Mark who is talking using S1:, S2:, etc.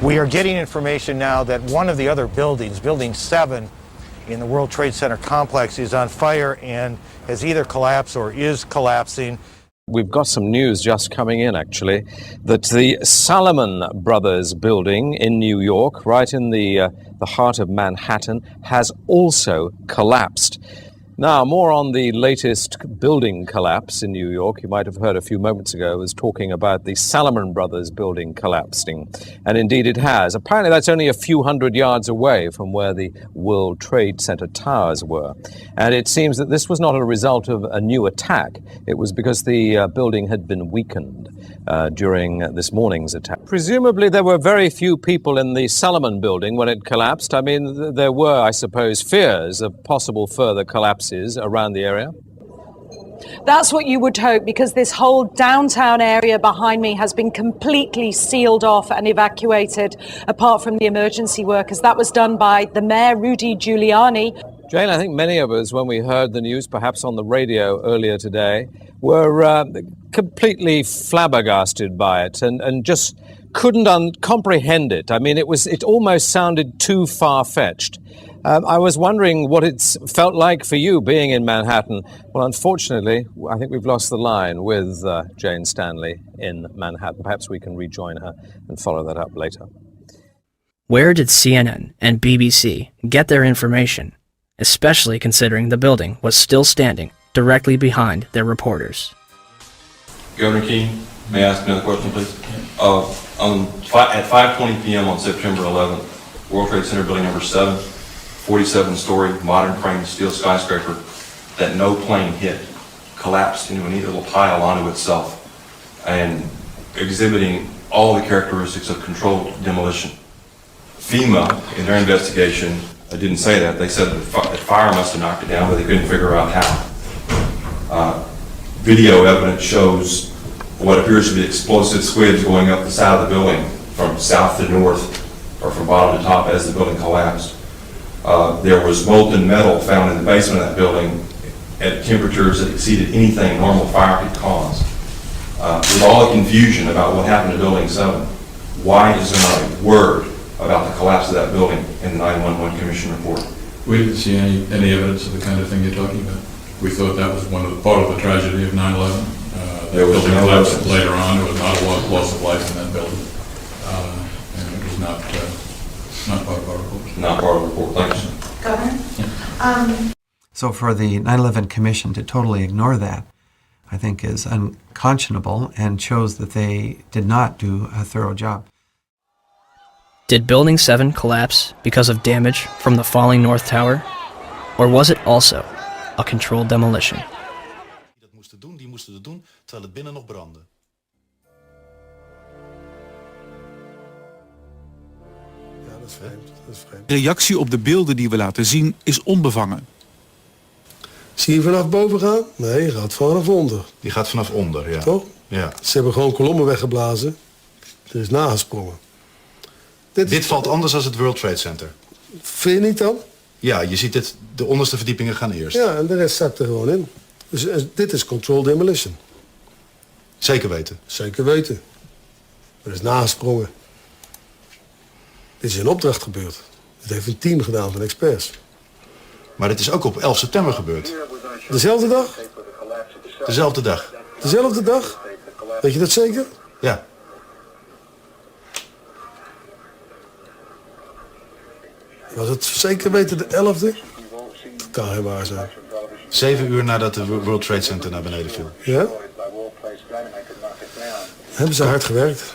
S1: We are getting information now that one of the other buildings, Building 7 in the World Trade Center complex, is on fire and has either collapsed or is collapsing.
S2: We've got some news just coming in, actually, that the Salomon Brothers building in New York, right in the heart of Manhattan, has also collapsed. Now, more on the latest building collapse in New York. You might have heard a few moments ago I was talking about the Salomon Brothers building collapsing. And indeed it has. Apparently that's only a few hundred yards away from where the World Trade Center towers were. And it seems that this was not a result of a new attack. It was because the building had been weakened during this morning's attack. Presumably there were very few people in the Salomon building when it collapsed. I mean, there were, I suppose, fears of possible further collapses around the area.
S3: That's what you would hope, because this whole downtown area behind me has been completely sealed off and evacuated, apart from the emergency workers. That was done by the mayor, Rudy Giuliani.
S2: Jane, I think many of us, when we heard the news, perhaps on the radio earlier today, were completely flabbergasted by it and just couldn't comprehend it. I mean, it almost sounded too far-fetched. I was wondering what it's felt like for you being in Manhattan. Well, unfortunately, I think we've lost the line with Jane Stanley in Manhattan. Perhaps we can rejoin her and follow that up later.
S4: Where did CNN and BBC get their information, especially considering the building was still standing directly behind their reporters?
S5: Governor Keane, may I ask another question, please? At 5:20 p.m. on September 11th, World Trade Center building number 7, 47-story modern frame steel skyscraper that no plane hit, collapsed into a neat little tile onto itself and exhibiting all the characteristics of controlled demolition. FEMA, in their investigation, didn't say that. They said that fire must have knocked it down, but they couldn't figure out how. Video evidence shows what appears to be explosive squids going up the side of the building from south to north or from bottom to top as the building collapsed. There was molten metal found in the basement of that building at temperatures that exceeded anything normal fire could cause. With all the confusion about what happened to Building 7, why is there not a word about the collapse of that building in the 911 Commission report?
S6: We didn't see any evidence of the kind of thing you're talking about. We thought that was part of the tragedy of 9/11.
S5: There was
S6: building
S5: no
S6: collapsed
S5: evidence.
S6: later on. There was not a loss of life in that building, and it was not part of our report.
S5: Not part of the report. Thank you, sir.
S7: Governor?
S8: So for the 9/11 Commission to totally ignore that, I think is unconscionable and shows that they did not do a thorough job.
S4: Did Building 7 collapse because of damage from the falling North Tower? Or was it also a controlled demolition?
S9: Die moesten het doen terwijl het binnen nog brandde.
S7: Ja, dat is vreemd. Dat is vreemd.
S10: De reactie op de beelden die we laten zien is onbevangen.
S7: Zie je vanaf boven gaan? Nee, je gaat vanaf onder.
S9: Die gaat vanaf onder, ja.
S7: Toch?
S9: Ja.
S7: Ze hebben gewoon kolommen weggeblazen. Er is nagesprongen.
S9: Dit valt anders dan het World Trade Center.
S7: Vind je niet dan?
S9: Ja, je ziet het, de onderste verdiepingen gaan eerst.
S7: Ja, en de rest zakt er gewoon in. Dus dit is controlled demolition.
S9: Zeker weten?
S7: Zeker weten. Er is nagesprongen. Dit is in opdracht gebeurd. Dit heeft een team gedaan van experts.
S9: Maar dit is ook op 11 september gebeurd.
S7: Dezelfde dag?
S9: Dezelfde dag.
S7: Dezelfde dag? Weet je dat zeker?
S9: Ja.
S7: Was het zeker weten de 11e? Totaal heel waar zijn.
S9: 7 uur nadat de World Trade Center naar beneden viel.
S7: Ja? Hebben ze hard gewerkt.